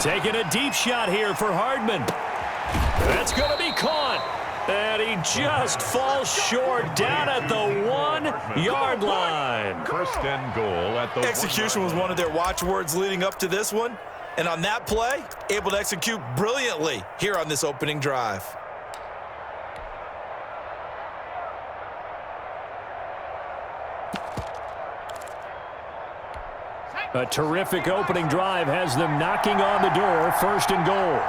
Taking a deep shot here for Hardman. That's going to be caught. And he just falls short down at the 1-yard line. First and goal at the execution was one of their watchwords leading up to this one. And on that play, able to execute brilliantly here on this opening drive. A terrific opening drive has them knocking on the door. First and goal.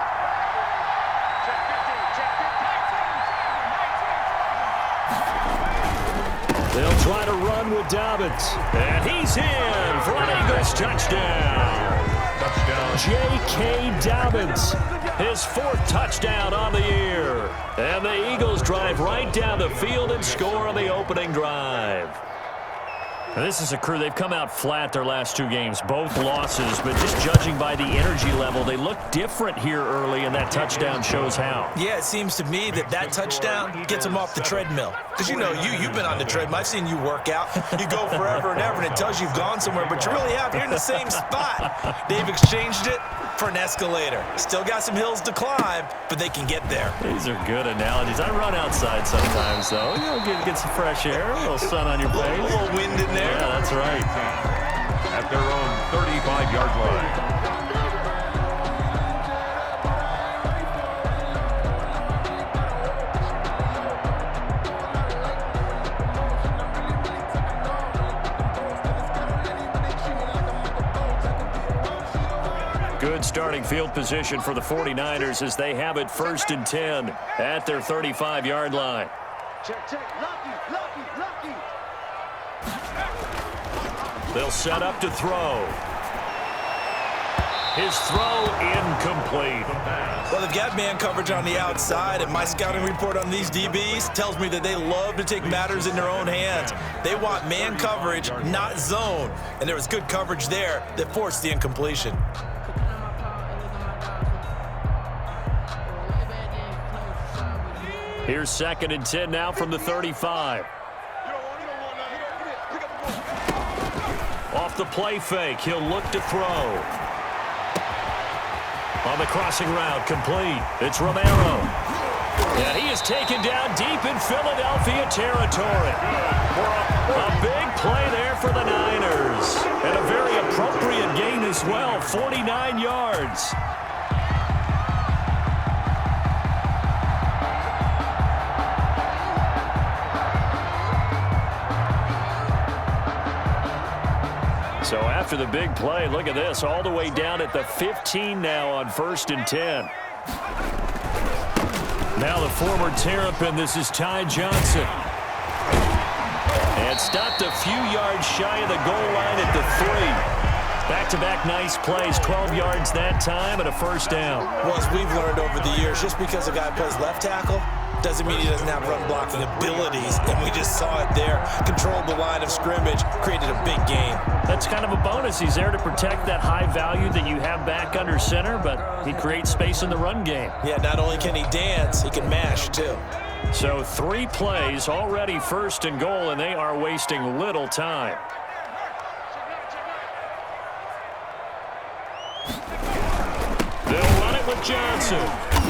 They'll try to run with Dobbins. And he's in for an Eagles touchdown. J.K. Dobbins, his 4th touchdown on the year. And the Eagles drive right down the field and score on the opening drive. Now, this is a crew, they've come out flat their last 2 games, both losses, but just judging by the energy level, they look different here early, and that touchdown shows how. Yeah, it seems to me that touchdown gets them off the treadmill. Because you know, you've been on the treadmill. I've seen you work out. You go forever and ever, and it tells you you've gone somewhere, but you really have. You're in the same spot. They've exchanged it for an escalator. Still got some hills to climb, but they can get there. These are good analogies. I run outside sometimes, though. You know, get some fresh air, a little sun on your face. A little wind in there. Yeah, that's right. At their own 35-yard line. Good starting field position for the 49ers as they have it 1st and 10 at their 35-yard line. They'll set up to throw. His throw incomplete. Well, they've got man coverage on the outside, and my scouting report on these DBs tells me that they love to take matters in their own hands. They want man coverage, not zone. And there was good coverage there that forced the incompletion. Here's 2nd and 10 now from the 35. Off the play fake, he'll look to throw. On the crossing route, complete. It's Romero. And he is taken down deep in Philadelphia territory. A big play there for the Niners. And a very appropriate gain as well, 49 yards. So after the big play, look at this, all the way down at the 15 now on 1st and 10. Now the former Terrapin, this is Ty Johnson. And stopped a few yards shy of the goal line at the 3. Back-to-back nice plays, 12 yards that time and a 1st down. Well, as we've learned over the years, just because a guy plays left tackle doesn't mean he doesn't have run blocking abilities, and we just saw it there. Controlled the line of scrimmage, created a big gain. That's kind of a bonus. He's there to protect that high value that you have back under center, but he creates space in the run game. Yeah, not only can he dance, he can mash too. So 3 plays, already 1st and goal, and they are wasting little time. They'll run it with Johnson.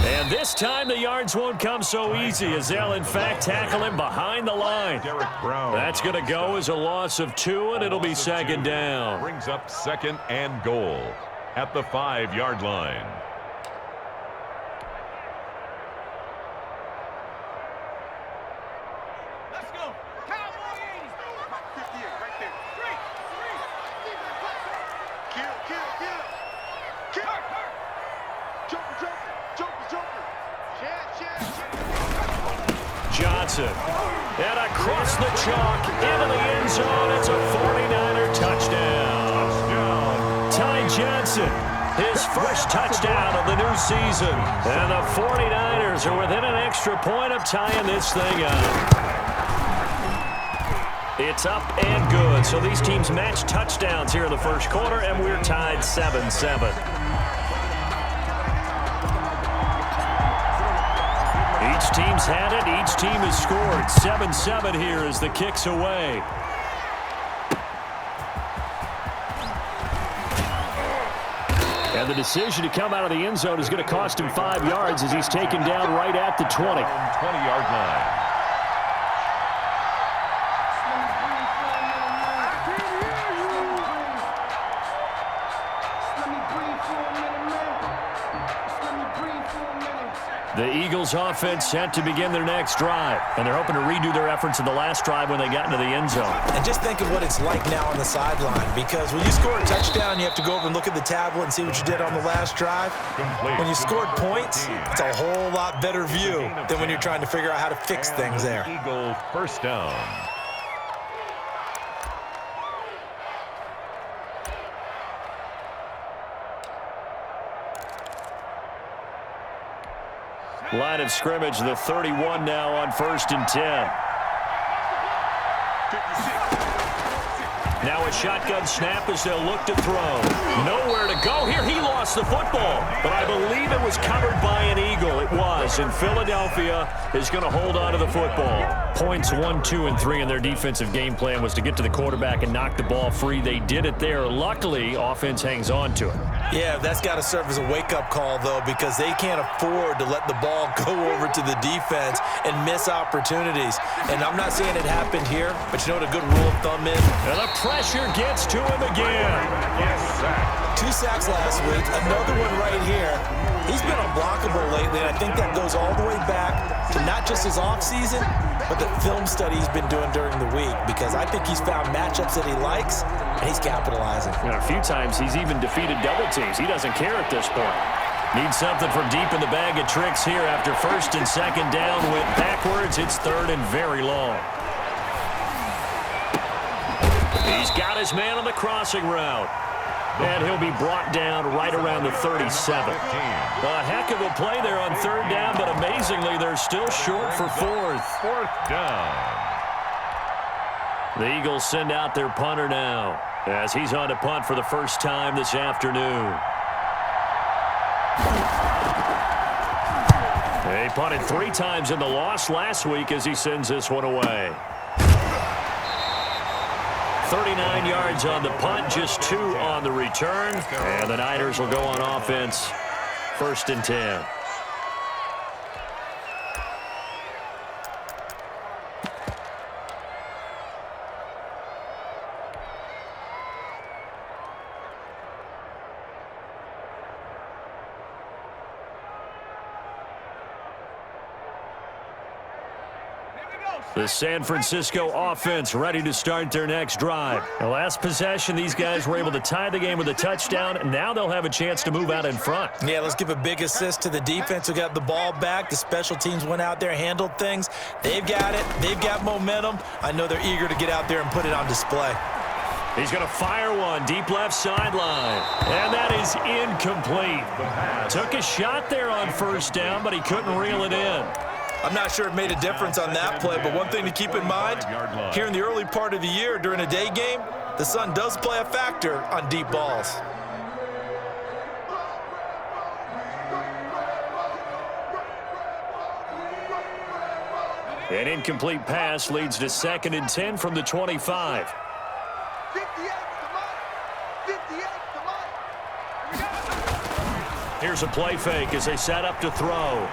And this time the yards won't come so easy as they'll in fact tackle him behind the line. That's going to go as a loss of 2, and it'll be 2nd down. Brings up 2nd and goal at the 5-yard line. Let's go. Cowboys! 58 right there. 3. Kill. Joker. Johnson. And across the chalk into the end zone. It's a 49er touchdown. Ty Johnson, his first touchdown of the new season. And the 49ers are within an extra point of tying this thing up. It's up and good. So these teams match touchdowns here in the first quarter, and we're tied 7-7. Each team's had it. Each team has scored. 7-7 here as the kick's away. And the decision to come out of the end zone is going to cost him 5 yards as he's taken down right at the 20. 20-yard line. The Eagles offense set to begin their next drive, and they're hoping to redo their efforts in the last drive when they got into the end zone. And just think of what it's like now on the sideline, because when you score a touchdown, you have to go over and look at the tablet and see what you did on the last drive. When you scored points, it's a whole lot better view than when you're trying to figure out how to fix things there. Eagles first down. Line of scrimmage, the 31 now on 1st and 10. Now a shotgun snap as they'll look to throw. Nowhere to go here. He lost the football, but I believe it was covered by an Eagle. It was, and Philadelphia is going to hold on to the football. Points 1, 2, and 3 in their defensive game plan was to get to the quarterback and knock the ball free. They did it there. Luckily, offense hangs on to it. Yeah, that's got to serve as a wake-up call, though, because they can't afford to let the ball go over to the defense and miss opportunities. And I'm not saying it happened here, but you know what a good rule of thumb is? And the pressure gets to him again. 2 sacks last week, another one right here. He's been unblockable lately, and I think that goes all the way back to not just his offseason, but the film study he's been doing during the week, because I think he's found matchups that he likes, and he's capitalizing. A few times he's even defeated double teams. He doesn't care at this point. Needs something from deep in the bag of tricks here after 1st and 2nd down. Went backwards. It's 3rd and very long. He's got his man on the crossing route. And he'll be brought down right around the 37. A heck of a play there on 3rd down, but amazingly, they're still short for 4th. 4th down. The Eagles send out their punter now as he's on to punt for the first time this afternoon. They punted 3 times in the loss last week as he sends this one away. 39 yards on the punt, just 2 on the return. And the Niners will go on offense, 1st and 10. The San Francisco offense ready to start their next drive. The last possession, these guys were able to tie the game with a touchdown, and now they'll have a chance to move out in front. Yeah, let's give a big assist to the defense who got the ball back. The special teams went out there, handled things. They've got it. They've got momentum. I know they're eager to get out there and put it on display. He's going to fire one deep left sideline, and that is incomplete. Took a shot there on 1st down, but he couldn't reel it in. I'm not sure it made a difference on that play, but one thing to keep in mind, here in the early part of the year during a day game, the sun does play a factor on deep balls. An incomplete pass leads to 2nd and 10 from the 25. 58, Here's a play fake as they set up to throw.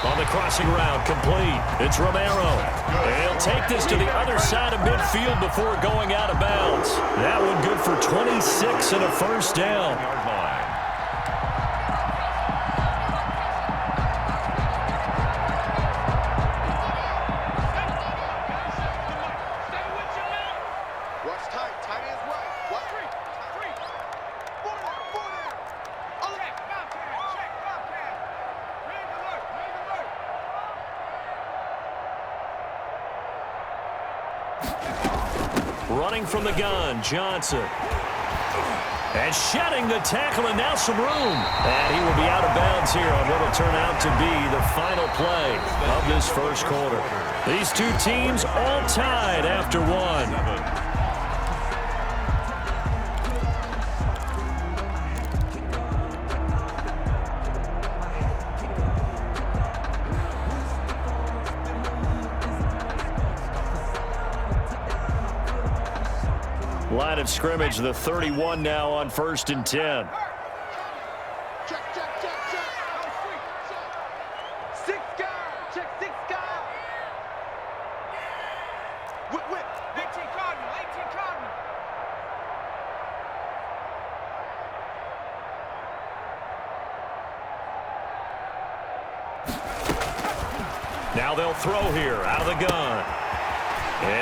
On the crossing route, complete. It's Romero. He'll take this to the other side of midfield before going out of bounds. That one good for 26 and a 1st down. Watch tight. Tight ends right. Watch 3. 4 there. Okay, check. Bobcat. Ring alert. Running from the gun, Johnson. And shedding the tackle, and now some room. And he will be out of bounds here on what will turn out to be the final play of this 1st quarter. These 2 teams all tied after 1. Line line of scrimmage. The 31 now on 1st and 10. Check. Six guard. Check six guard. Whip. 18 Cardinal. Now they'll throw here out of the gun.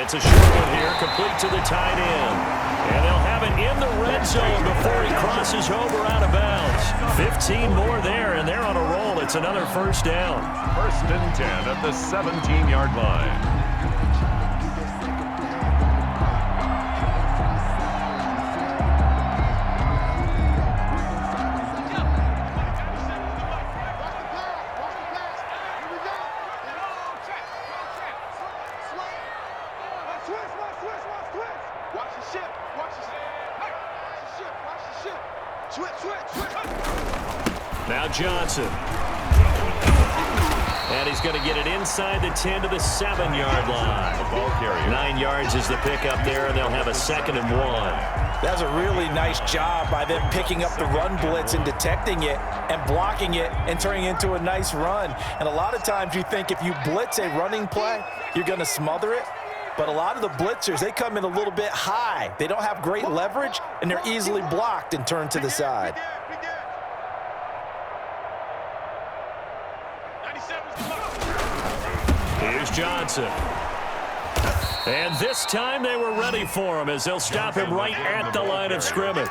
It's a short one here, complete to the tight end. And they'll have it in the red zone before he crosses over out of bounds. 15 more there, and they're on a roll. It's another first down. 1st and 10 at the 17-yard line. Now Johnson. And he's going to get it inside the 10 to the 7-yard line. Ball carrier. 9 yards is the pickup there, and they'll have a 2nd and 1. That's a really nice job by them picking up the run blitz and detecting it and blocking it and turning it into a nice run. And a lot of times you think if you blitz a running play, you're going to smother it. But a lot of the blitzers, they come in a little bit high. They don't have great leverage, and they're easily blocked and turned to the side. Here's Johnson. And this time they were ready for him as they'll stop him right at the line of scrimmage.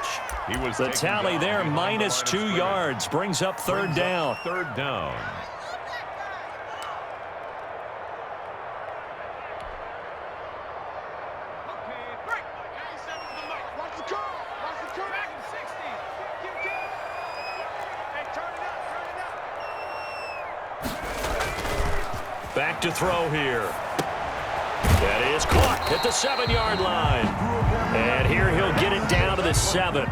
The tally there, minus 2 yards, brings up 3rd down. 3rd down. Back to throw here. That is caught at the 7-yard line. And here he'll get it down to the 7.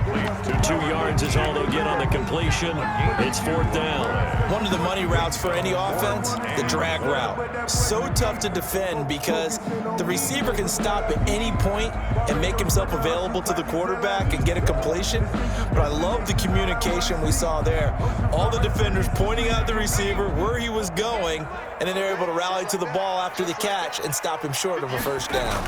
2 yards is all they'll get on the completion. It's 4th down. One of the money routes for any offense, the drag route. So tough to defend because the receiver can stop at any point and make himself available to the quarterback and get a completion. But I love the communication we saw there. All the defenders pointing out the receiver where he was going, and then they're able to rally to the ball after the catch and stop him short of a 1st down.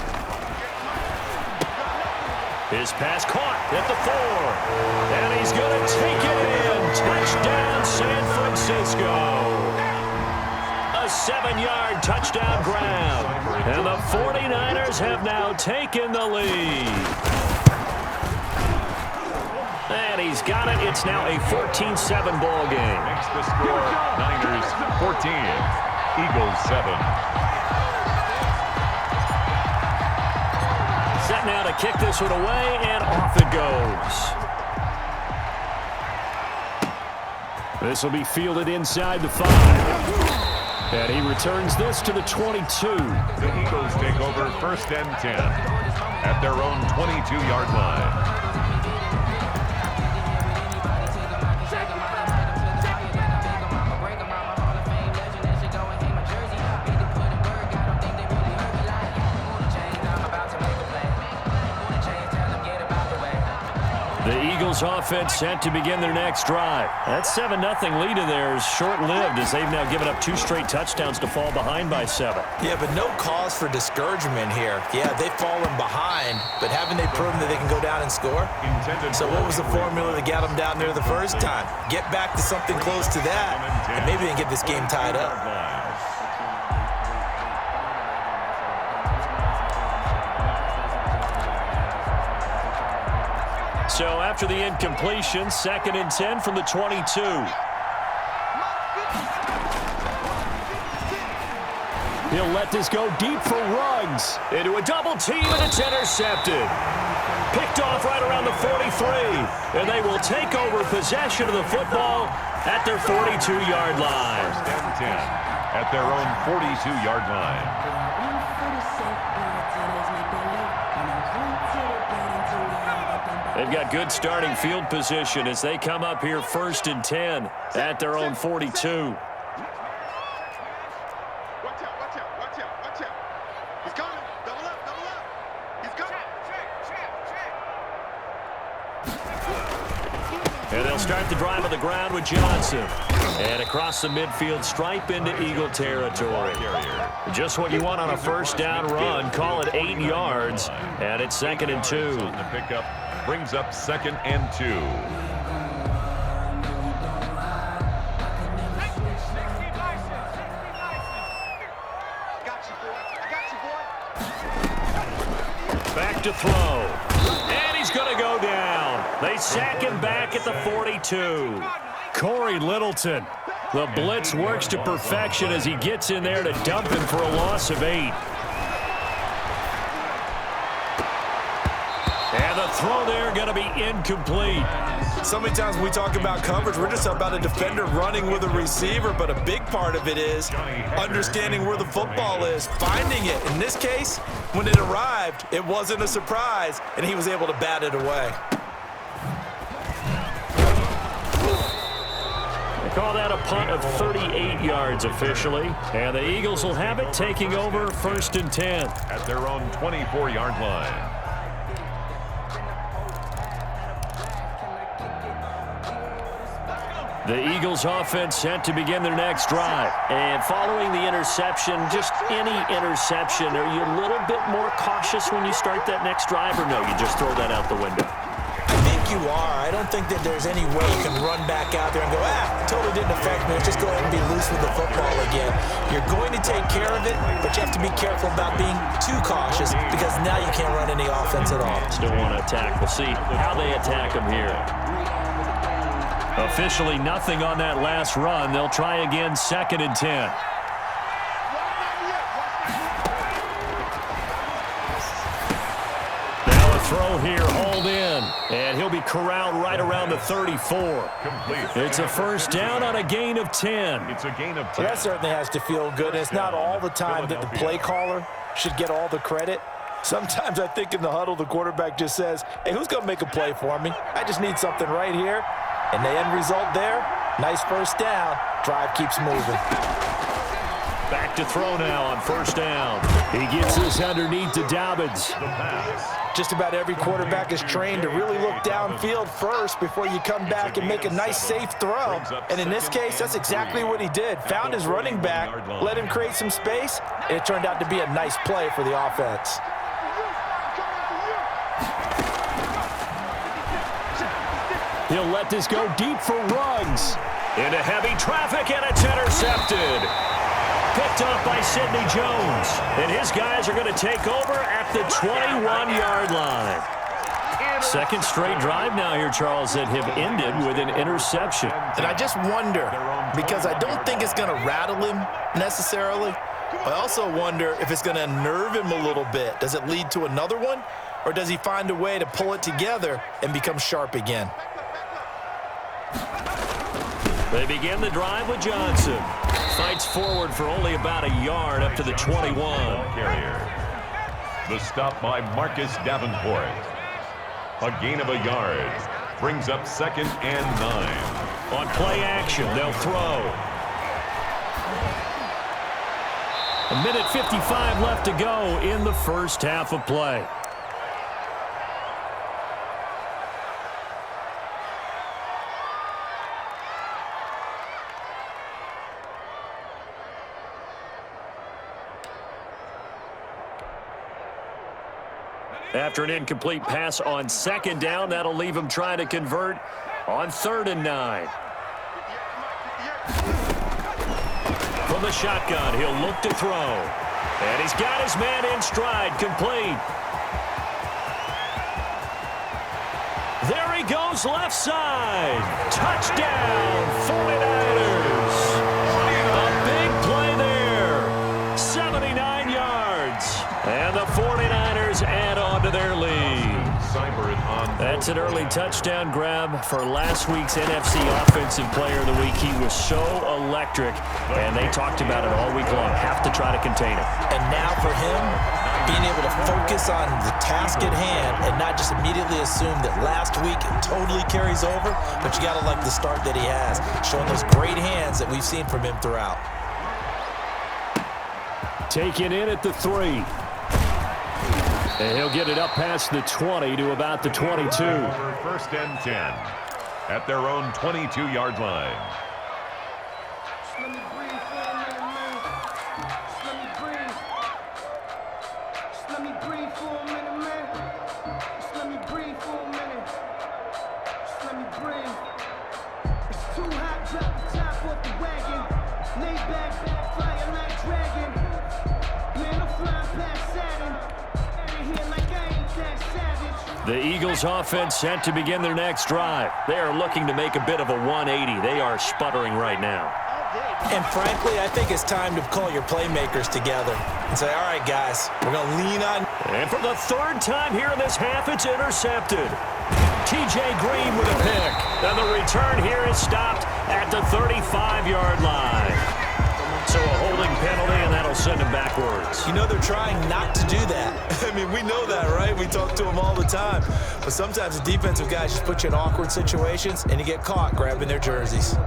His pass caught at the 4. And he's going to take it in. Touchdown, San Francisco. A 7-yard touchdown grab. And the 49ers have now taken the lead. And he's got it. It's now a 14-7 ball game. Makes the score Niners 14, Eagles 7. Set now to kick this one away, and off it goes. This will be fielded inside the 5. And he returns this to the 22. The Eagles take over 1st and 10 at their own 22-yard line. The Eagles offense set to begin their next drive. That 7-0 lead of theirs short-lived as they've now given up 2 straight touchdowns to fall behind by 7. Yeah, but no cause for discouragement here. Yeah, they've fallen behind, but haven't they proven that they can go down and score? So what was the formula that got them down there the first time? Get back to something close to that, and maybe they can get this game tied up. So after the incompletion, 2nd and 10 from the 22. He'll let this go deep for Ruggs. Into a double team, and it's intercepted. Picked off right around the 43. And they will take over possession of the football at their 42-yard line. 10 at their own 42-yard line. They've got good starting field position as they come up here 1st and 10 at their own 42. Watch out. He's coming. Double up. He's coming. Check. And they'll start the drive on the ground with Johnson. And across the midfield stripe into Eagle territory. Just what you want on a first down run. Call it 8 yards. And it's 2nd and 2. The pickup brings up 2nd and 2. Back to throw. And he's going to go down. They sack him back at the 42. Corey Littleton. The blitz works to perfection as he gets in there to dump him for a loss of 8. And the throw there going to be incomplete. So many times when we talk about coverage, we're just about a defender running with a receiver, but a big part of it is understanding where the football is, finding it. In this case, when it arrived, it wasn't a surprise, and he was able to bat it away. They call that a punt of 38 yards officially, and the Eagles will have it taking over 1st and 10. At their own 24-yard line. The Eagles offense set to begin their next drive. And following the interception, just any interception, are you a little bit more cautious when you start that next drive, or no, you just throw that out the window? I think you are. I don't think that there's any way you can run back out there and go, totally didn't affect me. Let's just go ahead and be loose with the football again. You're going to take care of it, but you have to be careful about being too cautious because now you can't run any offense at all. Still want to attack. We'll see how they attack them here. Officially nothing on that last run. They'll try again 2nd and 10. Now a throw here, hauled in. And he'll be corralled right around the 34. Complete. It's a first down on a gain of 10. It's a gain of 10. Well, that certainly has to feel good. And it's not all the time that the play caller should get all the credit. Sometimes I think in the huddle, the quarterback just says, hey, who's going to make a play for me? I just need something right here. And the end result there, nice first down. Drive keeps moving. Back to throw now on first down. He gets this underneath to Dobbins. The pass. Just about every quarterback is trained to really look downfield first before you come back and make a nice, safe throw. And in this case, that's exactly what he did. Found his running back, let him create some space, and it turned out to be a nice play for the offense. He'll let this go deep for Ruggs. Into heavy traffic, and it's intercepted. Picked off by Sidney Jones. And his guys are going to take over at the 21-yard line. 2nd straight drive now here, Charles, that have ended with an interception. And I just wonder, because I don't think it's going to rattle him necessarily, I also wonder if it's going to unnerve him a little bit. Does it lead to another one, or does he find a way to pull it together and become sharp again? They begin the drive with Johnson. Fights forward for only about a yard up to the 21. Carrier. The stop by Marcus Davenport. A gain of a yard. Brings up 2nd and 9. On play action, they'll throw. 1:55 left to go in the first half of play. After an incomplete pass on 2nd down, that'll leave him trying to convert on 3rd and 9. From the shotgun, he'll look to throw. And he's got his man in stride, complete. There he goes, left side. Touchdown, 49ers. A big play there. 79 yards. And the 49ers add on to their lead. That's an early touchdown grab for last week's NFC Offensive Player of the Week. He was so electric, and they talked about it all week long. Have to try to contain him. And now for him, being able to focus on the task at hand and not just immediately assume that last week it totally carries over, but you got to like the start that he has, showing those great hands that we've seen from him throughout. Taken in at the 3. And he'll get it up past the 20 to about the 22. 1st and 10. at their own 22-yard line. Just let me breathe for a minute, man. Just let me breathe. Just let me breathe for a minute, man. Just let me breathe for a minute. Just let me breathe. It's too hot, drop the top off the wagon. Lay back, fire like dragon. Man, I'm flying past Saturn. Out of here like I ain't that savage. The Eagles offense set to begin their next drive. They are looking to make a bit of a 180. They are sputtering right now. And frankly, I think it's time to call your playmakers together and say, all right, guys, we're going to lean on. And for the third time here in this half, it's intercepted. T.J. Green with a pick. And the return here is stopped at the 35-yard line. So a holding penalty, and that'll send him backwards. You know they're trying not to do that. I mean, we know that, right? We talk to them all the time. But sometimes the defensive guys just put you in awkward situations, and you get caught grabbing their jerseys.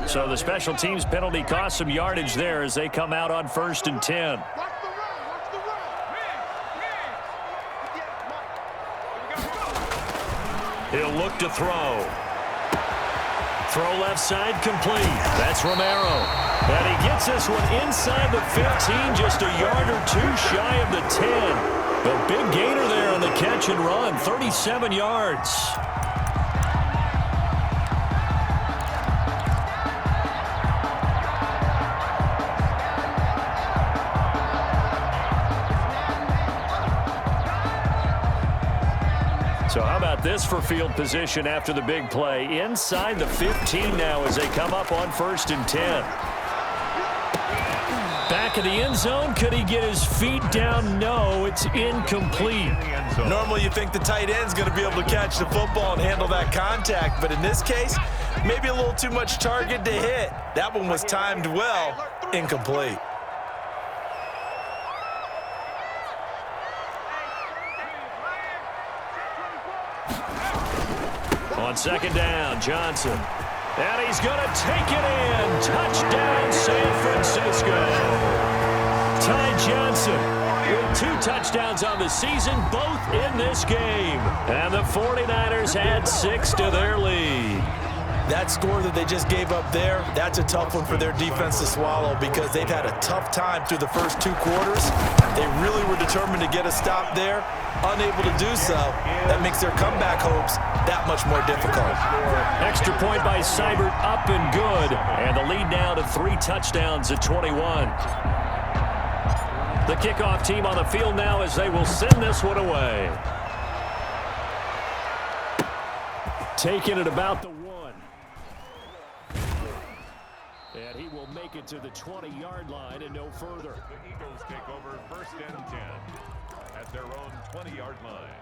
So the special teams penalty cost some yardage there as they come out on 1st and 10. He'll look to throw. Throw left side complete. That's Romero. And he gets this one inside the 15, just a yard or two shy of the 10. A big gainer there on the catch and run, 37 yards. So how about this for field position after the big play? Inside the 15 now as they come up on 1st and 10. Back of the end zone. Could he get his feet down? No, it's incomplete. Normally you think the tight end's going to be able to catch the football and handle that contact, but in this case, maybe a little too much target to hit. That one was timed well, incomplete. On 2nd down, Johnson. And he's going to take it in. Touchdown, San Francisco. Ty Johnson with 2 touchdowns on the season, both in this game. And the 49ers add 6 to their lead. That score that they just gave up there, that's a tough one for their defense to swallow because they've had a tough time through the first 2 quarters. They really were determined to get a stop there, unable to do so. That makes their comeback hopes that much more difficult. Extra point by Seibert, up and good. And the lead now to 3 touchdowns at 21. The kickoff team on the field now as they will send this one away. Taking it about the 1. And he will make it to the 20-yard line and no further. The Eagles take over 1st and 10 at their own 20-yard line.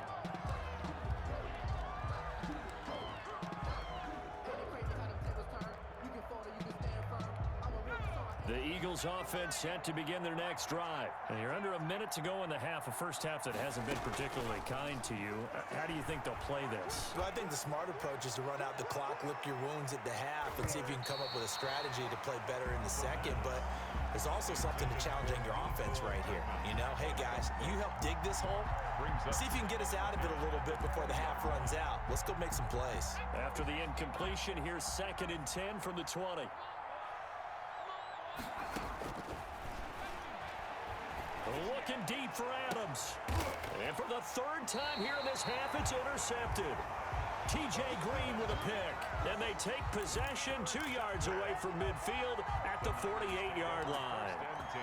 The Eagles offense set to begin their next drive. And you're under a minute to go in the half, a first half that hasn't been particularly kind to you. How do you think they'll play this? Well, I think the smart approach is to run out the clock, lick your wounds at the half, and see if you can come up with a strategy to play better in the second. But there's also something to challenging your offense right here. You know, hey, guys, you help dig this hole. See if you can get us out of it a little bit before the half runs out. Let's go make some plays. After the incompletion, here's 2nd and 10 from the 20. Looking deep for Adams. And for the 3rd time here in this half, it's intercepted. T.J. Green with a pick. And they take possession 2 yards away from midfield at the 48-yard line. 1st and 10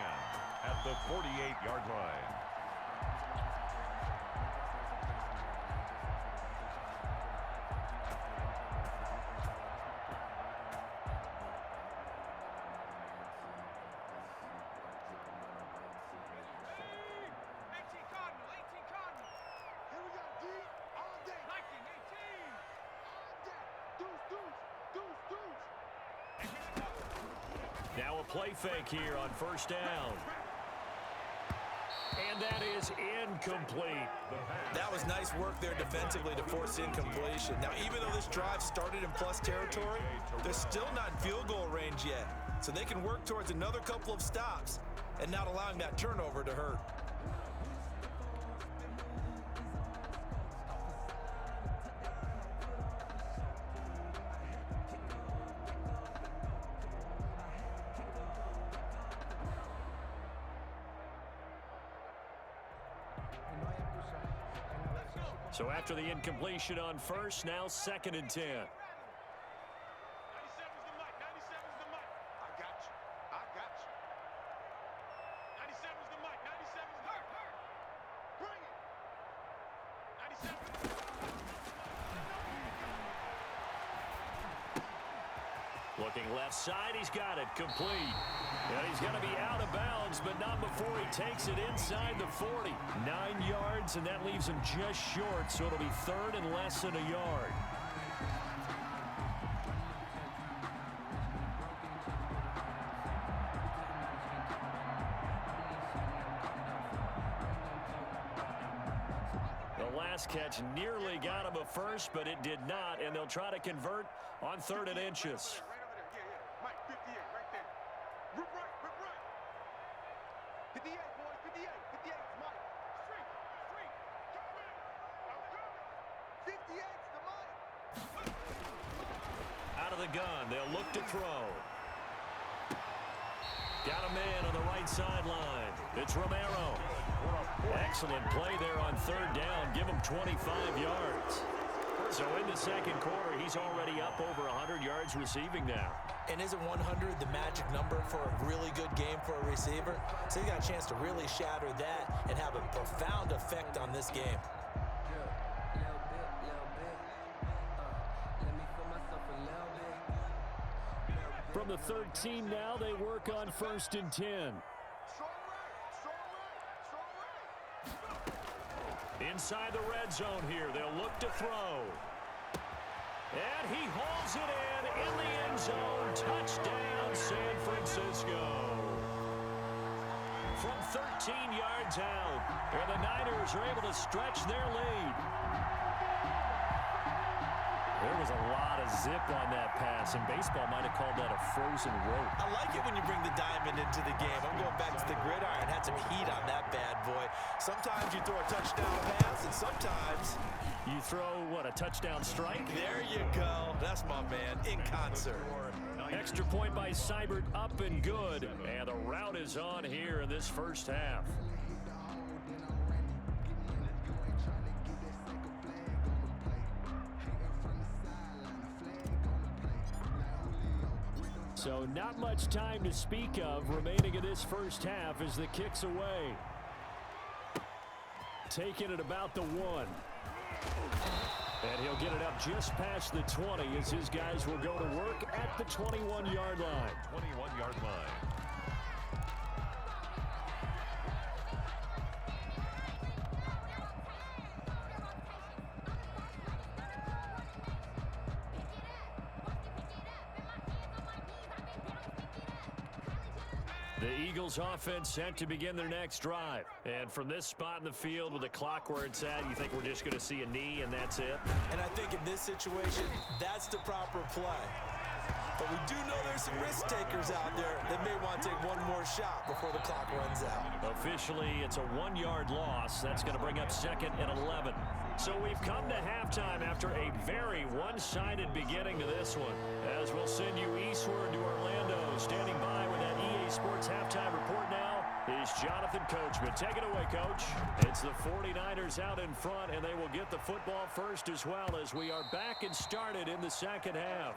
at the 48-yard line. Now a play fake here on 1st down. And that is incomplete. That was nice work there defensively to force incompletion. Now, even though this drive started in plus territory, they're still not in field goal range yet. So they can work towards another couple of stops and not allowing that turnover to hurt. So after the incompletion on first, now 2nd and 10. 97's the mic. 97's the mic. I got you. I got you. 97's the mic. 97's the mic. Bring it. 97. Looking left side, he's got it, complete. And he's going to be out of bounds, but not before he takes it inside the 40. 9 yards, and that leaves him just short, so it'll be 3rd and less than a yard. The last catch nearly got him a first, but it did not, and they'll try to convert on 3rd and inches. Right over there. Yeah. Mike, 58, right there. Rip right. 58, boys. 58. 58 is Mike. Street. Come in. I'm coming. 58's the Mike. Out of the gun, they'll look to throw. Got a man on the right sideline. It's Romero. Excellent play there on 3rd down. Give him 25 yards. So in the 2nd quarter, he's already up over 100 yards receiving now. And isn't 100 the magic number for a really good game for a receiver? So he's got a chance to really shatter that and have a profound effect on this game. From the 13 now, they work on 1st and 10. Inside the red zone here, they'll look to throw. And he hauls it in the end zone. Touchdown, San Francisco. From 13 yards out, and the Niners are able to stretch their lead. There was a lot of zip on that pass, and baseball might have called that a frozen rope. I like it when you bring the diamond into the game. I'm going back to the gridiron. Had some heat on that bad boy. Sometimes you throw a touchdown pass, and sometimes you throw, what, a touchdown strike? There you go. That's my man, in concert. Extra point by Seibert, up and good. And the route is on here in this first half. So not much time to speak of remaining in this first half as the kick's away. Taking it about the 1. And he'll get it up just past the 20 as his guys will go to work at the 21-yard line. 21-yard line. The Eagles offense set to begin their next drive. And from this spot in the field with the clock where it's at, you think we're just going to see a knee and that's it? And I think in this situation, that's the proper play. But we do know there's some risk takers out there that may want to take one more shot before the clock runs out. Officially, it's a 1-yard loss. That's going to bring up 2nd and 11. So we've come to halftime after a very one-sided beginning to this one. As we'll send you eastward to Orlando. Standing by with that EA Sports halftime report now is Jonathan Coachman. Take it away, Coach. It's the 49ers out in front, and they will get the football first as well as we are back and started in the second half.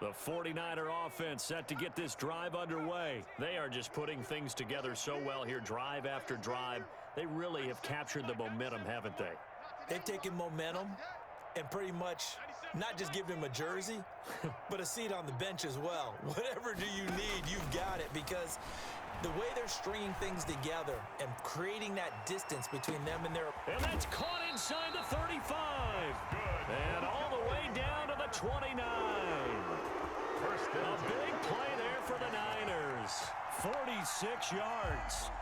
The 49er offense set to get this drive underway. They are just putting things together so well here, drive after drive. They really have captured the momentum, haven't they? They've taken momentum and pretty much not just given him a jersey, but a seat on the bench as well. Whatever do you need, you've got it, because the way they're stringing things together and creating that distance between them and their... And that's caught inside the 35. And all the way down to the 29. A big play there for the Niners. 46 yards.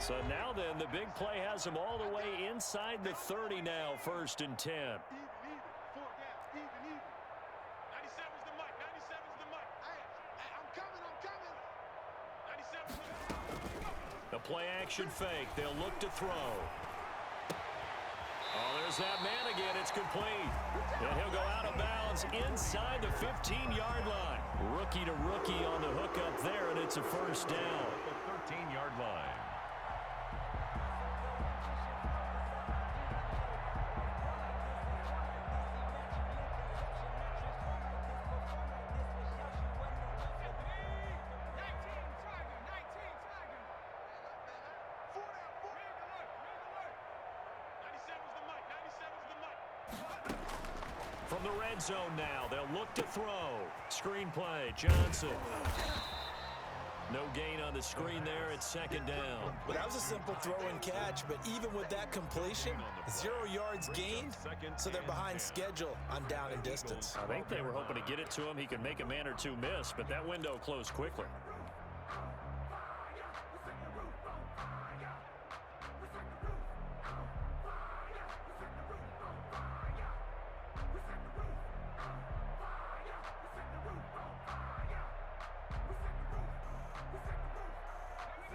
So now then, the big play has him all the way inside the 30 now, 1st and 10. Even. 4 down. Even. 97's the mic. 97's the mic. Hey, I'm coming. 97's the mic. The play action fake. They'll look to throw. Oh, there's that man again. It's complete. And he'll go out of bounds inside the 15-yard line. Rookie to rookie on the hook up there, and it's a 1st down. The 13-yard line. From the red zone now, they'll look to throw. Screen play, Johnson. No gain on the screen there. It's 2nd down. But that was a simple throw and catch, but even with that completion, 0 yards gained, so they're behind schedule on down and distance. I think they were hoping to get it to him. He could make a man or two miss, but that window closed quickly.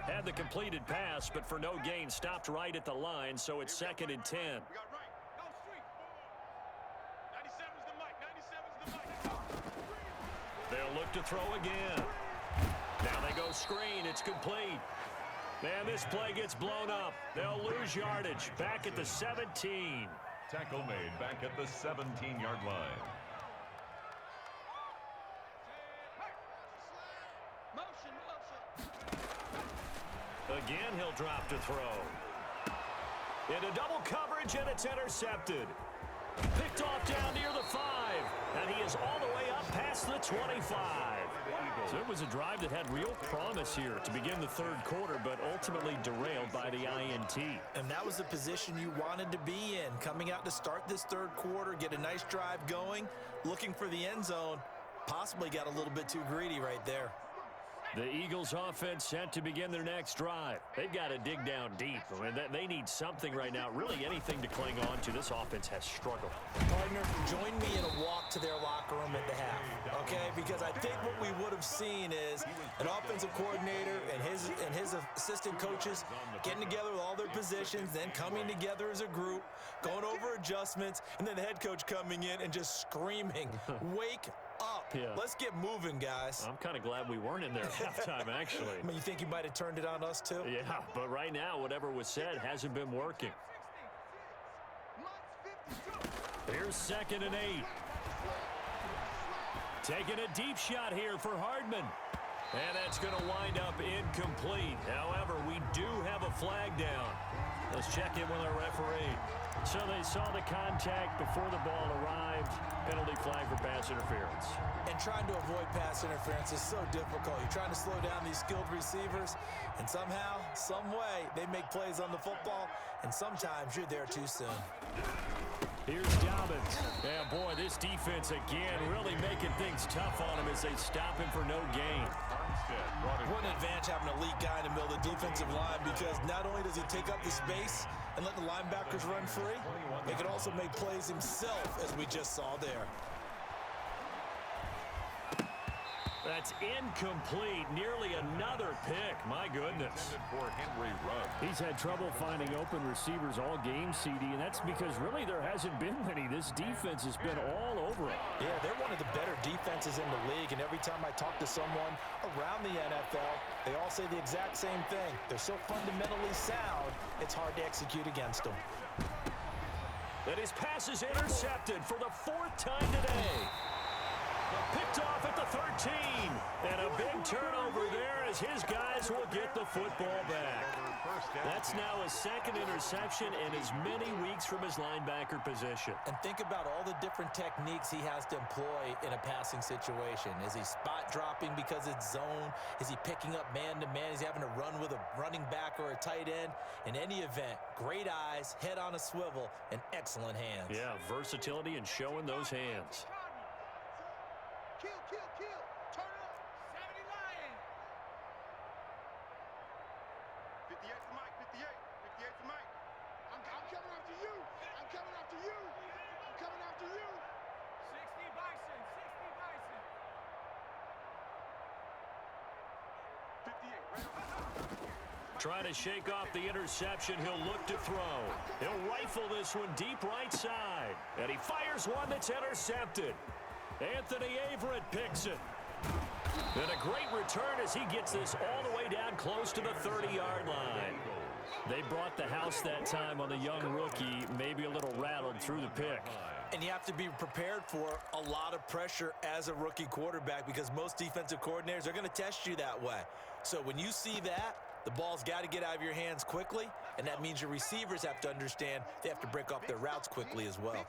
Had the completed pass, but for no gain, stopped right at the line, so it's 2nd and 10. We got right. No street. 97's the mic. 97's the mic. They'll look to throw again. Now they go screen. It's complete. Man, this play gets blown up. They'll lose yardage. Back at the 17. Tackle made back at the 17-yard line. Motion. Again, he'll drop to throw. Into double coverage, and it's intercepted. Picked off down near the 5, and he is all the way up past the 25. So it was a drive that had real promise here to begin the 3rd quarter, but ultimately derailed by the INT. And that was the position you wanted to be in, coming out to start this 3rd quarter, get a nice drive going, looking for the end zone. Possibly got a little bit too greedy right there. The Eagles offense set to begin their next drive. They've got to dig down deep. I mean, they need something right now, really anything to cling on to. This offense has struggled. Partner, join me in a walk to their locker room at the half, okay? Because I think what we would have seen is an offensive coordinator and his assistant coaches getting together with all their positions, then coming together as a group, going over adjustments, and then the head coach coming in and just screaming, wake up. Yeah. Let's get moving, guys. I'm kind of glad we weren't in there at halftime, actually. I mean, you think he might have turned it on us, too? Yeah, but right now, whatever was said hasn't been working. Here's 2nd and 8. Taking a deep shot here for Hardman. And that's going to wind up incomplete. However, we do have a flag down. Let's check in with our referee. So they saw the contact before the ball arrived. Penalty flag for pass interference. And trying to avoid pass interference is so difficult. You're trying to slow down these skilled receivers, and somehow, some way, they make plays on the football, and sometimes you're there too soon. Here's Dobbins. Yeah, boy, this defense again really making things tough on him as they stop him for no gain. What an advantage having an elite guy in the middle of the defensive line, because not only does he take up the space and let the linebackers run free, he can also make plays himself, as we just saw there. That's incomplete. Nearly another pick. My goodness. For Henry Ruggs. He's had trouble finding open receivers all game, CD, and that's because really there hasn't been many. This defense has been all over it. Yeah, they're one of the better defenses in the league, and every time I talk to someone around the NFL, they all say the exact same thing. They're so fundamentally sound, it's hard to execute against them. That his pass is intercepted for the 4th time today. Picked off at the 13. And a big turnover there as his guys will get the football back. That's now his 2nd interception in as many weeks from his linebacker position. And think about all the different techniques he has to employ in a passing situation. Is he spot dropping because it's zone? Is he picking up man-to-man? Is he having to run with a running back or a tight end? In any event, great eyes, head on a swivel, and excellent hands. Yeah, versatility and showing those hands. Kill. Turn it up. 70 Lion. 58 the mic. Trying to shake off the interception. He'll look to throw. He'll rifle this one deep right side. And he fires one that's intercepted. Anthony Averett picks it. And a great return as he gets this all the way down close to the 30-yard line. They brought the house that time on the young rookie, maybe a little rattled through the pick. And you have to be prepared for a lot of pressure as a rookie quarterback because most defensive coordinators are going to test you that way. So when you see that, the ball's got to get out of your hands quickly, and that means your receivers have to understand they have to break off their routes quickly as well.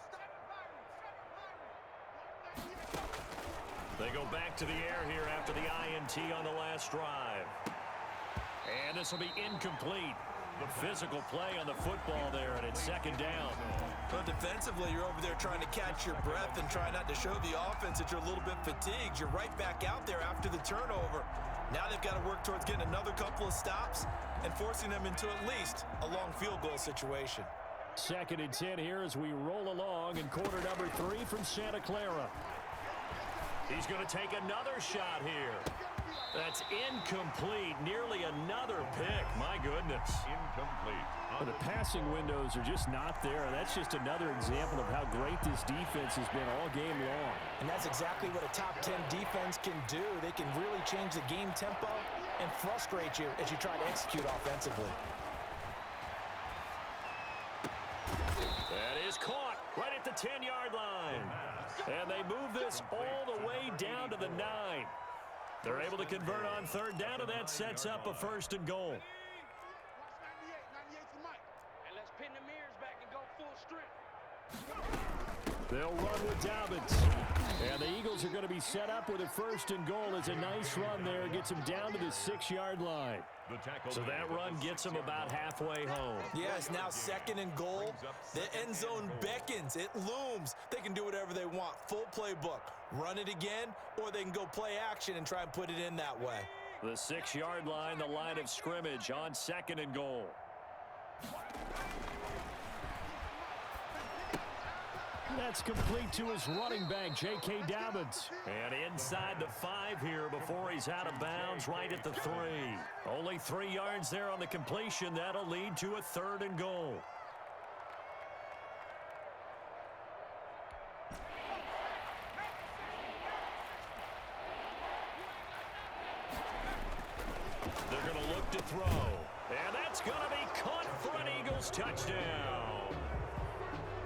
They go back to the air here after the INT on the last drive. And this will be incomplete. The physical play on the football there, and it's second down. But defensively, you're over there trying to catch your breath and try not to show the offense that you're a little bit fatigued. You're right back out there after the turnover. Now they've got to work towards getting another couple of stops and forcing them into at least a long field goal situation. 2nd and 10 here as we roll along in quarter number 3 from Santa Clara. He's going to take another shot here. That's incomplete. Nearly another pick. My goodness. Incomplete. Well, the passing windows are just not there. That's just another example of how great this defense has been all game long. And that's exactly what a top 10 defense can do. They can really change the game tempo and frustrate you as you try to execute offensively. That is caught right at the 10-yard line. And they move this all the way down to the 9. They're able to convert on 3rd down, and that sets up a 1st and goal. Watch 98. 98's the mic. And let's pin the mirrors back and go full strength. They'll run with Dobbins. And the Eagles are going to be set up with a 1st and goal. It's a nice run there. Gets them down to the 6-yard line. So that run gets them about halfway home. Yeah, it's now 2nd and goal. The end zone beckons. It looms. They can do whatever they want. Full playbook. Run it again, or they can go play action and try and put it in that way. The 6-yard line, the line of scrimmage on 2nd and goal. That's complete to his running back, J.K. Dobbins. And inside the 5 here before he's out of bounds, right at the 3. Only 3 yards there on the completion. That'll lead to a 3rd and goal. They're going to look to throw. And that's going to be caught for an Eagles touchdown.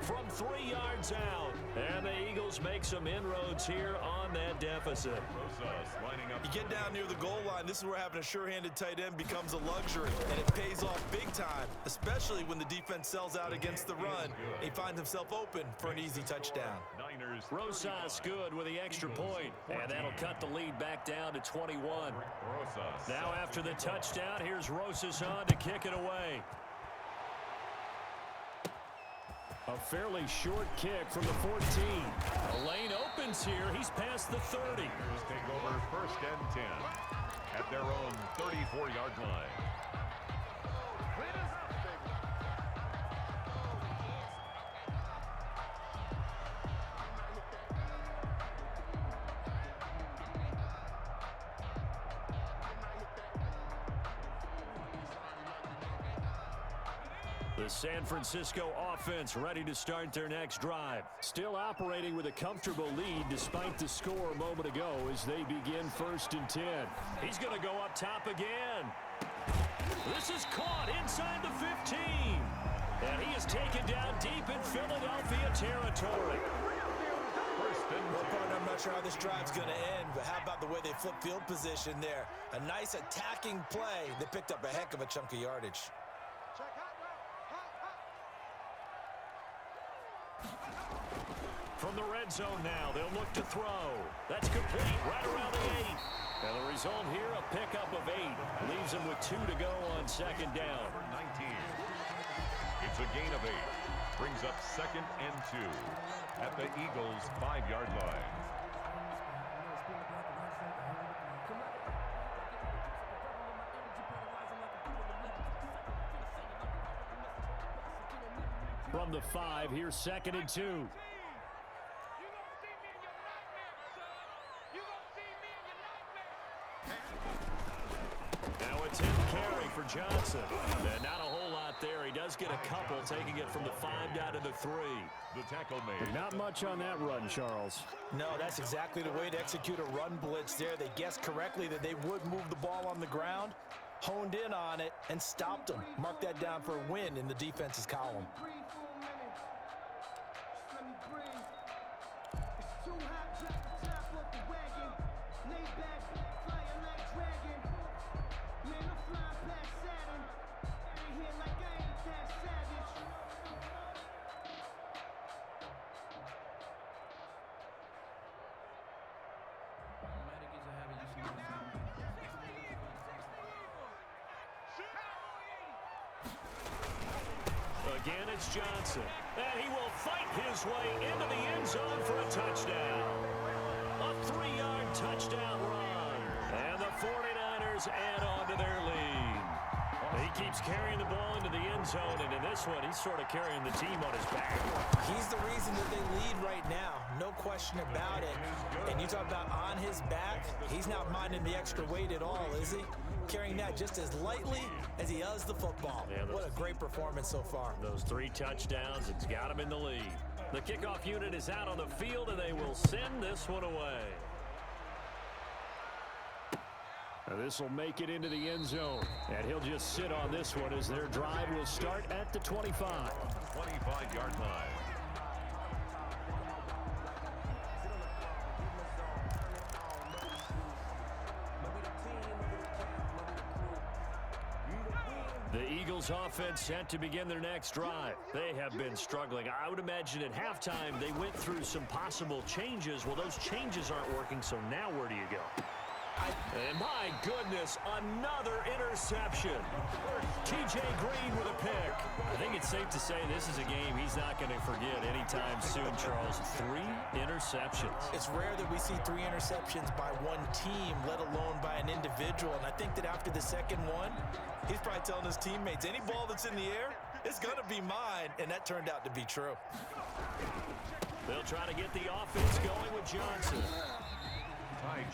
From 3 yards out. And the Eagles make some inroads here on that deficit. Rosas lining up. You get down near the goal line, this is where having a sure-handed tight end becomes a luxury, and it pays off big time, especially when the defense sells out against the run. He finds himself open for an easy touchdown. Niners. Rosas good with the extra point, and that'll cut the lead back down to 21. Rosas. Now after the touchdown, here's Rosas on to kick it away. A fairly short kick from the 14. A lane opens here. He's past the 30. Niners take over 1st and 10 at their own 34-yard line. The San Francisco offense ready to start their next drive. Still operating with a comfortable lead despite the score a moment ago as they begin 1st and 10. He's going to go up top again. This is caught inside the 15. And he is taken down deep in Philadelphia territory. Well, partner, I'm not sure how this drive's going to end, but how about the way they flip field position there? A nice attacking play that picked up a heck of a chunk of yardage. From the red zone now, they'll look to throw. That's complete right around the 8. And the result here, a pickup of 8. Leaves them with 2 to go on 2nd down. Number 19. It's a gain of 8. Brings up 2nd and 2 at the Eagles' 5-yard line. From the 5, here's 2nd and 2. Now it's his carry for Johnson. And not a whole lot there. He does get a couple, taking it from the 5 down to the 3. The tackle made. Not much on that run, Charles. No, that's exactly the way to execute a run blitz there. They guessed correctly that they would move the ball on the ground, honed in on it, and stopped them. Mark that down for a win in the defense's column. Breathe for a minute. Just let me breathe. It's too hot, drop the top off the wagon. Lay back, flying like dragon. Man, I'm flying past Saturn. Out of here like I ain't that savage. Again, it's Johnson. And he will fight his way into the end zone for a touchdown. A 3-yard touchdown run. And the 49ers add on to their lead. He keeps carrying the ball into the end zone, and in this one, he's sort of carrying the team on his back. He's the reason that they lead right now. No question about it. And you talk about on his back, he's not minding the extra weight at all, is he? Carrying that just as lightly as he does the football. Yeah, what a great performance so far. Those 3 touchdowns, it's got him in the lead. The kickoff unit is out on the field, and they will send this one away. This will make it into the end zone, and he'll just sit on this one as their drive will start at the 25. 25-yard line. The Eagles offense set to begin their next drive. They have been struggling. I would imagine at halftime they went through some possible changes. Well, those changes aren't working, so now where do you go? And my goodness, another interception. TJ Green with a pick. I think it's safe to say this is a game he's not going to forget anytime soon, Charles. 3 interceptions. It's rare that we see 3 interceptions by one team, let alone by an individual. And I think that after the second one, he's probably telling his teammates, any ball that's in the air, it's going to be mine. And that turned out to be true. They'll try to get the offense going with Johnson.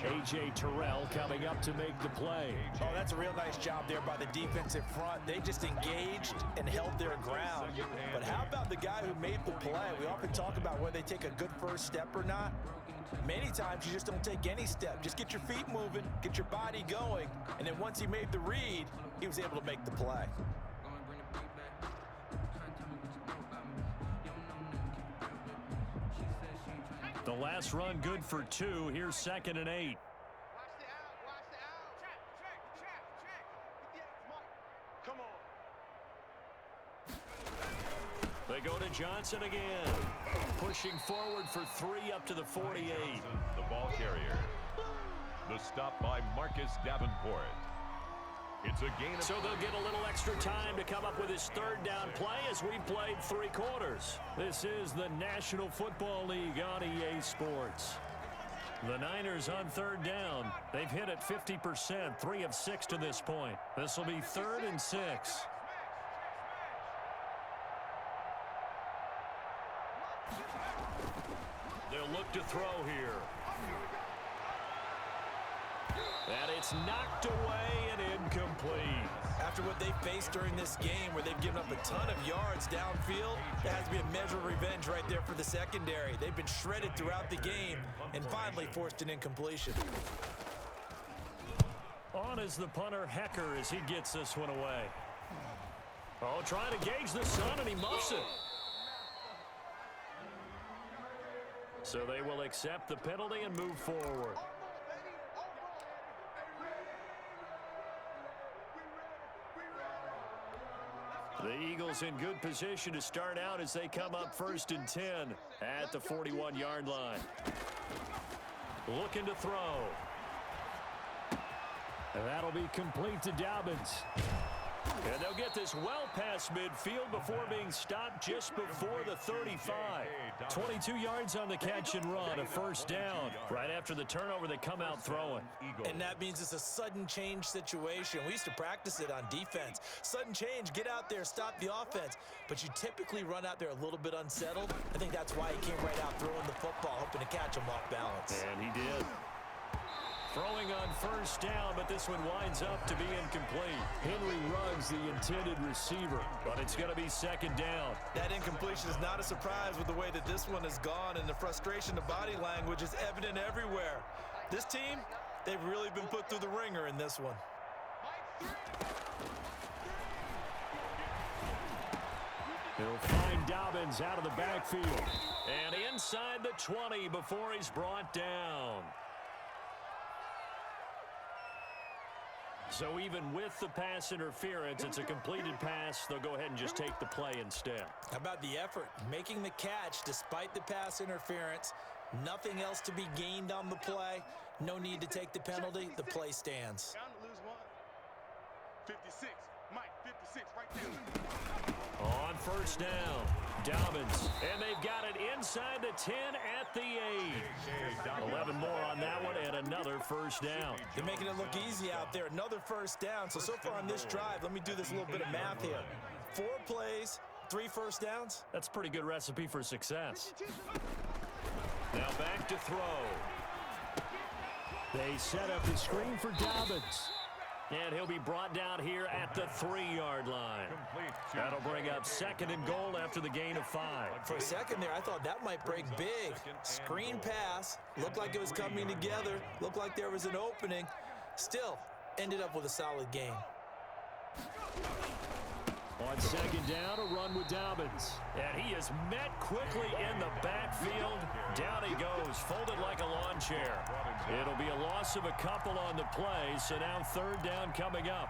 A.J. Terrell coming up to make the play. Oh, that's a real nice job there by the defensive front. They just engaged and held their ground. But how about the guy who made the play? We often talk about whether they take a good first step or not. Many times you just don't take any step. Just get your feet moving, get your body going, and then once he made the read, he was able to make the play. The last run good for 2. Here's 2nd and 8. Watch the out, watch the out. Check. Get the X, Mike. Come on. They go to Johnson again. Pushing forward for 3 up to the 48. The ball carrier. The stop by Marcus Davenport. It's a gain of... So they'll get a little extra time to come up with his 3rd down play as we've played 3 quarters. This is the National Football League on EA Sports. The Niners on 3rd down. They've hit it 50%, 3 of 6 to this point. This will be 3rd and 6. They'll look to throw here. And it's knocked away and incomplete. After what they've faced during this game where they've given up a ton of yards downfield, that has to be a measure of revenge right there for the secondary. They've been shredded throughout the game and finally forced an incompletion. On is the punter, Hecker, as he gets this one away. Oh, trying to gauge the sun, and he muffs it. So they will accept the penalty and move forward. The Eagles in good position to start out as they come up 1st and 10 at the 41-yard line. Looking to throw. And that'll be complete to Dobbins. And they'll get this well past midfield before being stopped just before the 35. 22 yards on the catch and run, a 1st down. Right after the turnover, they come out throwing. And that means it's a sudden change situation. We used to practice it on defense. Sudden change, get out there, stop the offense. But you typically run out there a little bit unsettled. I think that's why he came right out throwing the football, hoping to catch him off balance. And he did. Throwing on first down, but this one winds up to be incomplete. Henry Ruggs, the intended receiver, but it's going to be second down. That incompletion is not a surprise with the way that this one has gone, and the frustration, the body language is evident everywhere. This team, they've really been put through the ringer in this one. He'll find Dobbins out of the backfield. And inside the 20 before he's brought down. So even with the pass interference, it's a completed pass. They'll go ahead and just take the play instead. How about the effort? Making the catch despite the pass interference. Nothing else to be gained on the play. No need to take the penalty. The play stands. Bound to lose one. 56. Mike, 56 right there. On first down, Dobbins. And they've got it inside the 10 at the 8. 11 more on that one and another first down. They're making it look easy out there. Another first down. So far on this drive, let me do this little bit of math here. 4 plays, 3 first downs. That's a pretty good recipe for success. Now back to throw. They set up the screen for Dobbins. And he'll be brought down here at the 3-yard line. That'll bring up second and goal after the gain of 5. For a second there, I thought that might break big. Screen pass. Looked like it was coming together. Looked like there was an opening. Still, ended up with a solid gain. On second down, a run with Dobbins. And he is met quickly in the backfield. Down he goes, folded like a lawn chair. It'll be a loss of a couple on the play, so now third down coming up.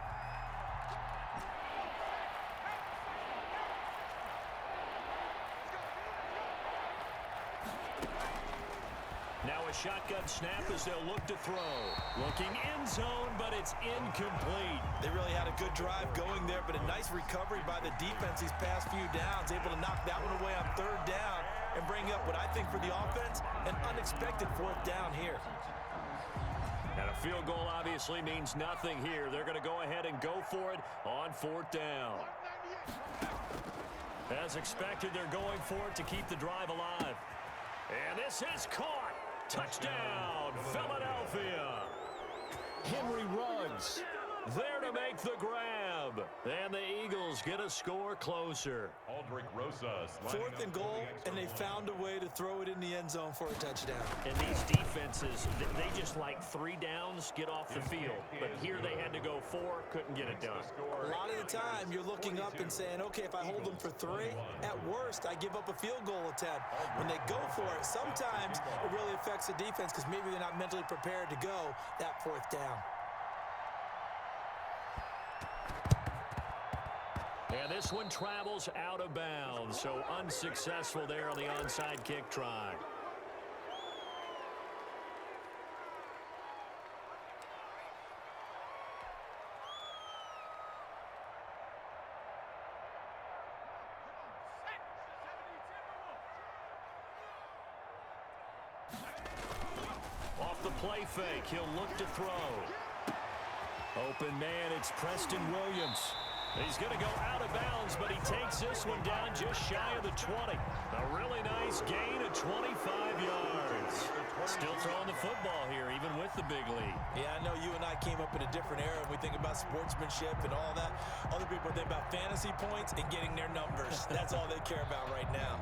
Now a shotgun snap as they'll look to throw. Looking end zone, but it's incomplete. They really had a good drive going there, but a nice recovery by the defense these past few downs, able to knock that one away on third down and bring up what I think for the offense, an unexpected 4th down here. And a field goal obviously means nothing here. They're going to go ahead and go for it on 4th down. As expected, they're going for it to keep the drive alive. And this is caught. Touchdown, Philadelphia. Henry Ruggs there to make the grab. And the Eagles get a score closer. Aldrick Rosas. 4th and goal, and they found a way to throw it in the end zone for a touchdown. And these defenses, they just like 3 downs, get off the field. But here they had to go 4, couldn't get it done. A lot of the time, you're looking up and saying, okay, if I hold them for 3, at worst, I give up a field goal attempt. When they go for it, sometimes it really affects the defense because maybe they're not mentally prepared to go that 4th down. And this one travels out of bounds, so unsuccessful there on the onside kick try. Off the play fake, he'll look to throw. Open man, it's Preston Williams. He's going to go out of bounds, but he takes this one down just shy of the 20. A really nice gain of 25 yards. Still throwing the football here, even with the big lead. Yeah, I know you and I came up in a different era and we think about sportsmanship and all that. Other people think about fantasy points and getting their numbers. That's all they care about right now.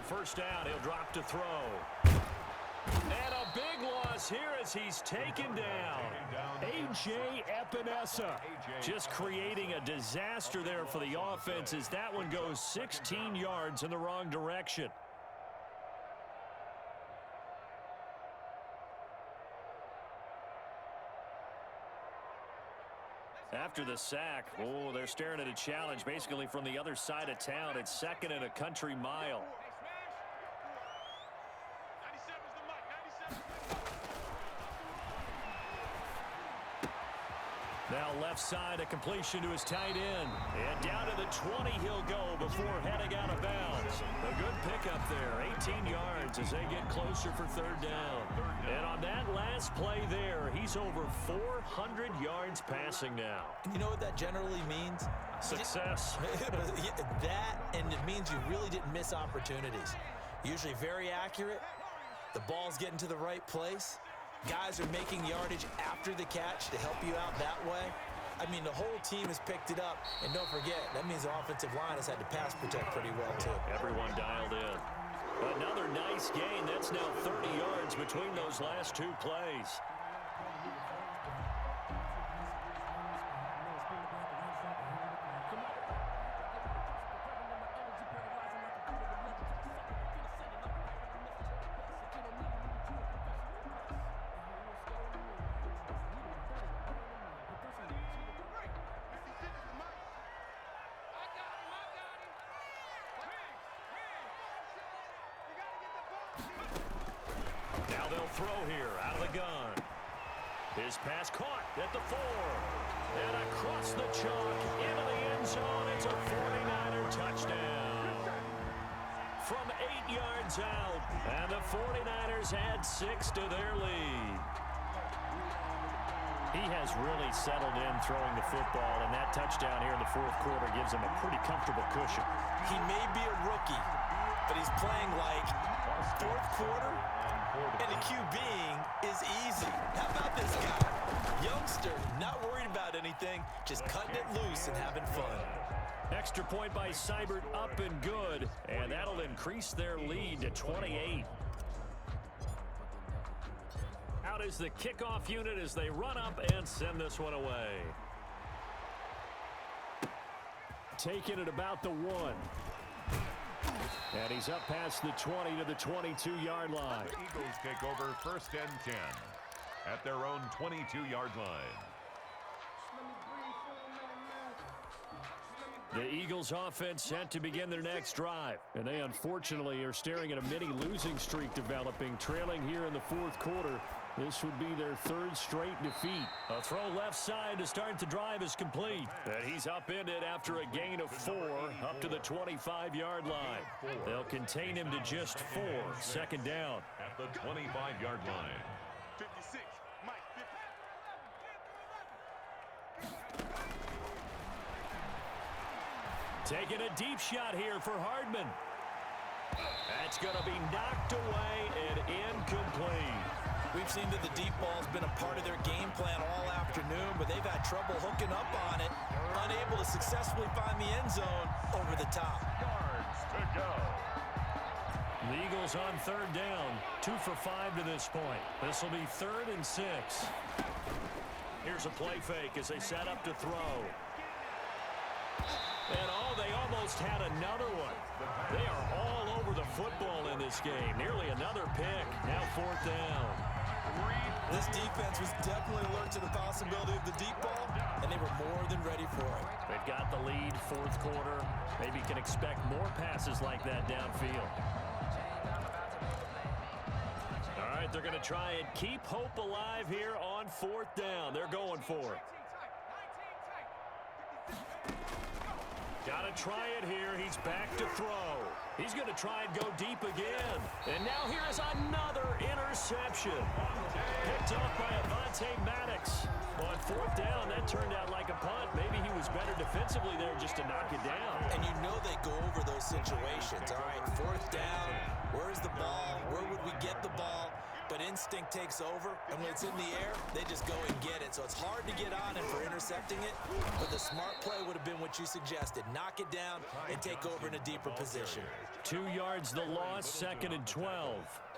First down, he'll drop to throw. And a big loss here as he's taken down. A.J. Epinesa just creating a disaster there for the offense as that one goes 16 yards in the wrong direction. After the sack, oh, they're staring at a challenge basically from the other side of town. It's 2nd and a country mile. Now left side, a completion to his tight end. And down to the 20 he'll go before heading out of bounds. A good pickup there, 18 yards as they get closer for third down. And on that last play there, he's over 400 yards passing now. You know what that generally means? Success. That, and it means you really didn't miss opportunities. Usually very accurate. The ball's getting to the right place. Guys are making yardage after the catch to help you out that way. I mean, the whole team has picked it up. And don't forget, that means the offensive line has had to pass protect pretty well, too. Everyone dialed in. Another nice gain. That's now 30 yards between those last two plays. Now they'll throw here out of the gun. His pass caught at the 4. And across the chalk into the end zone. It's a 49er touchdown. From 8 yards out. And the 49ers add 6 to their lead. He has really settled in throwing the football, and that touchdown here in the fourth quarter gives him a pretty comfortable cushion. He may be a rookie, but he's playing like fourth quarter, and the QBing is easy. How about this guy? Youngster, not worried about anything, just cutting it loose and having fun. Extra point by Seibert, up and good, and that'll increase their lead to 28. Out is the kickoff unit as they run up and send this one away. Taking it about the 1. And he's up past the 20 to the 22-yard line. The Eagles take over 1st and 10 at their own 22-yard line. The Eagles offense set to begin their next drive. And they unfortunately are staring at a mini losing streak developing, trailing here in the fourth quarter. This would be their 3rd straight defeat. A throw left side to start the drive is complete. And he's upended after a gain of 4 up to the 25-yard line. They'll contain him to just 4, 2nd down. At the 25-yard line. 56, Mike, 50. Taking a deep shot here for Hardman. That's going to be knocked away and incomplete. We've seen that the deep ball's been a part of their game plan all afternoon, but they've had trouble hooking up on it, unable to successfully find the end zone over the top. Yards to go. The Eagles on 3rd down, 2 for 5 to this point. This will be 3rd and 6. Here's a play fake as they set up to throw. And they almost had another one. They are all over the football in this game. Nearly another pick. Now 4th down. This defense was definitely alert to the possibility of the deep ball, and they were more than ready for it. They've got the lead, 4th quarter. Maybe can expect more passes like that downfield. All right, they're going to try and keep hope alive here on 4th down. They're going for it. Got to try it here. He's back to throw. He's going to try and go deep again. And now here is another interception. Picked off by Avonte Maddox. On 4th down, that turned out like a punt. Maybe he was better defensively there just to knock it down. And you know they go over those situations. All right, 4th down. Where's the ball? Where would we get the ball? But instinct takes over, and when it's in the air, they just go and get it. So it's hard to get on him for intercepting it, but the smart play would have been what you suggested. Knock it down and take over in a deeper position. 2 yards the loss, 2nd and 12.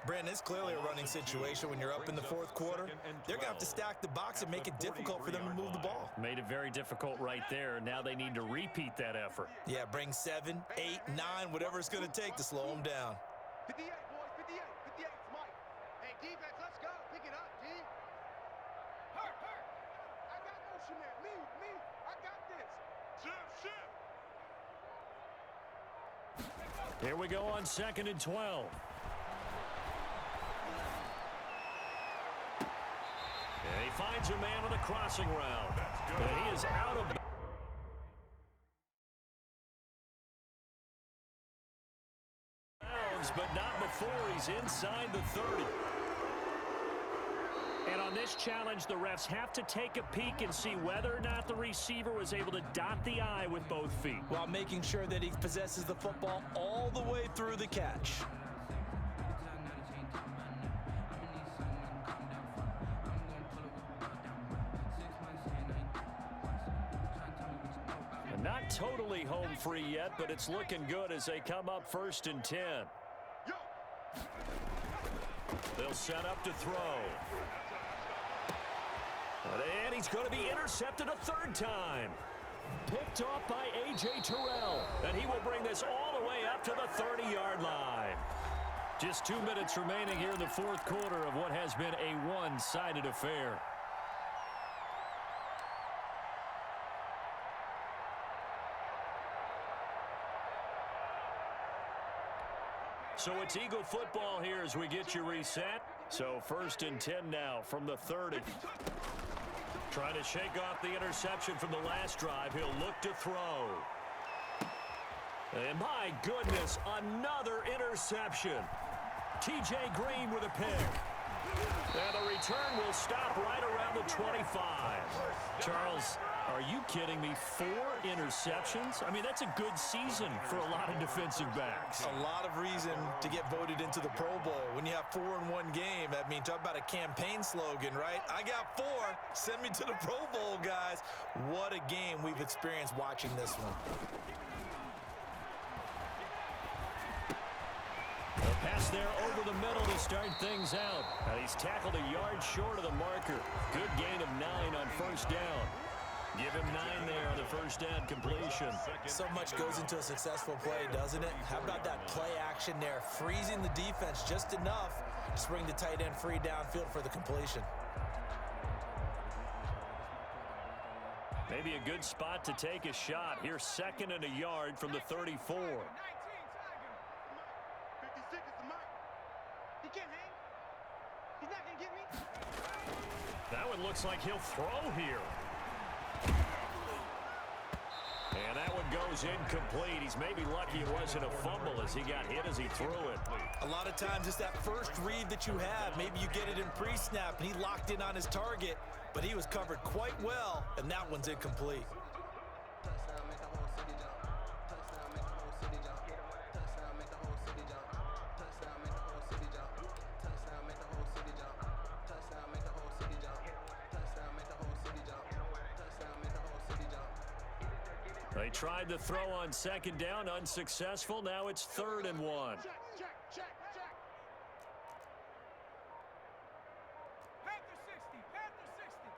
Brandon, it's clearly a running situation when you're up in the 4th quarter. They're going to have to stack the box and make it difficult for them to move the ball. Made it very difficult right there. Now they need to repeat that effort. Yeah, bring 7, 8, 9, whatever it's going to take to slow them down. 58, boys, 58, 58, it's Mike. Hey, defense, let's go. Pick it up, D. Hurt. I got motion there. Me. I got this. Shift. Here we go on 2nd and 12. And he finds a man on the crossing route. And he is out of bounds, but not before he's inside the 30. And on this challenge, the refs have to take a peek and see whether or not the receiver was able to dot the I with both feet, while making sure that he possesses the football all the way through the catch. And not totally home free yet, but it's looking good as they come up 1st and 10. They'll set up to throw. And he's going to be intercepted a 3rd time. Picked off by A.J. Terrell. And he will bring this all the way up to the 30-yard line. Just 2 minutes remaining here in the 4th quarter of what has been a one-sided affair. So it's Eagle football here as we get you reset. So 1st and 10 now from the 30. Trying to shake off the interception from the last drive. He'll look to throw. And my goodness, another interception. T.J. Green with a pick. And the return will stop right around the 25. Charles, are you kidding me? 4 interceptions? I mean, that's a good season for a lot of defensive backs. A lot of reason to get voted into the Pro Bowl. When you have 4 in one game, I mean, talk about a campaign slogan, right? I got 4. Send me to the Pro Bowl, guys. What a game we've experienced watching this one. A pass there over the middle to start things out. And he's tackled a yard short of the marker. Good gain of 9 on 1st down. Give him 9 there on the 1st down completion. So much goes into a successful play, doesn't it? How about that play action there? Freezing the defense just enough to bring the tight end free downfield for the completion. Maybe a good spot to take a shot. Here's 2nd and a yard from the 34. 56 is the mark. He can't hang. He's not going to get me. That one looks like he'll throw here. And that one goes incomplete. He's maybe lucky it wasn't a fumble as he got hit as he threw it. A lot of times it's that first read that you have. Maybe you get it in pre-snap, and he locked in on his target, but he was covered quite well, and that one's incomplete. Touchdown, make the whole city jump. Touchdown, make the whole city jump. Touchdown, make the whole city jump. Touchdown, make the whole city jump. Touchdown, make the whole city jump. Touchdown, make the whole city jump. Touchdown, make the whole city jump. Touchdown, make the whole city jump. They tried to throw on 2nd down, unsuccessful. Now it's 3rd and 1. Check. Panther 60. Panther 60.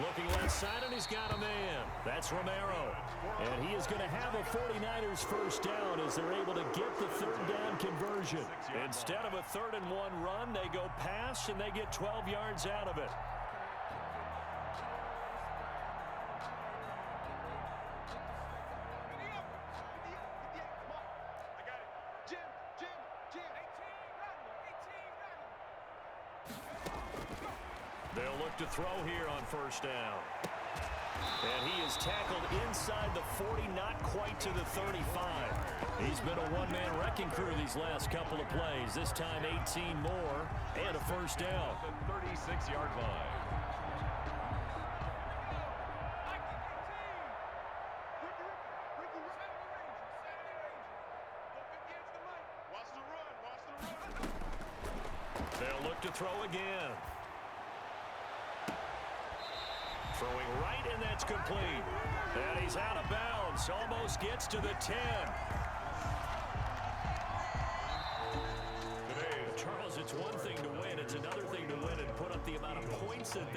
Looking left side, and he's got a man. That's Romero. And he is going to have a 49ers 1st down as they're able to get the 3rd down conversion. Instead of a 3rd and 1 run, they go pass, and they get 12 yards out of it. I got it. Jim. 18 rattle. They'll look to throw here on 1st down. And he is tackled inside the 40, not quite to the 35. He's been a one-man wrecking crew these last couple of plays. This time 18 more and a 1st down. The 36-yard line. They'll look to throw again. Throwing right, and that's complete. And he's out of bounds. Almost gets to the 10. Charles, it's one thing to win. It's another thing to win and put up the amount of points that they